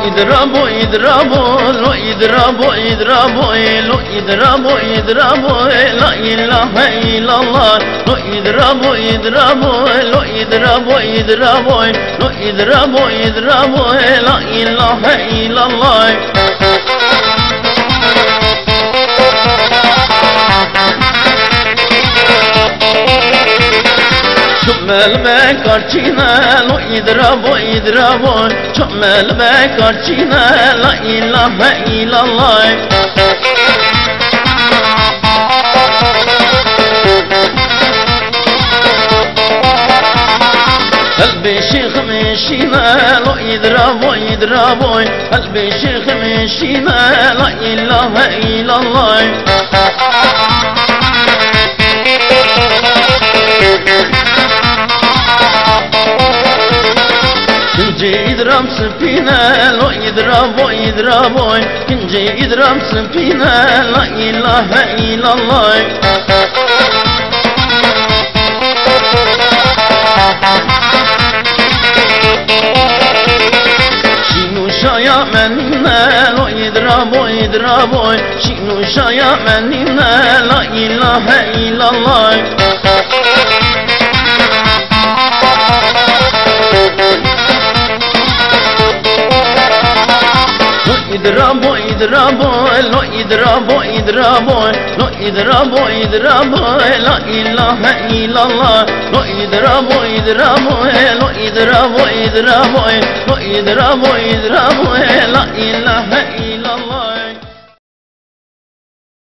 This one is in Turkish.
idrabo idrabo lo idrabo idrabo lo idrabo idrabo la ilaha illallah lo idrabo idrabo lo idrabo idrabo lo idrabo idrabo la ilaha illallah Çömel be karşına lo idrabo idrabo Çömel be karşına la ilahe illallah Kalbi şeyh meşine lo idrabo idrabo Kalbi şeyh meşine la ilahe illallah idram spine lo idrabo idrabo kince idram spine la ilahe illallah şinu şaya menine lo idrabo idrabo şinu şaya menine la ilahe illallah idrabo idrabo lo idrabo idrabo lo idrabo idrabo la ilaha illallah lo idrabo idrabo lo idrabo idrabo lo idrabo idrabo la ilaha illallah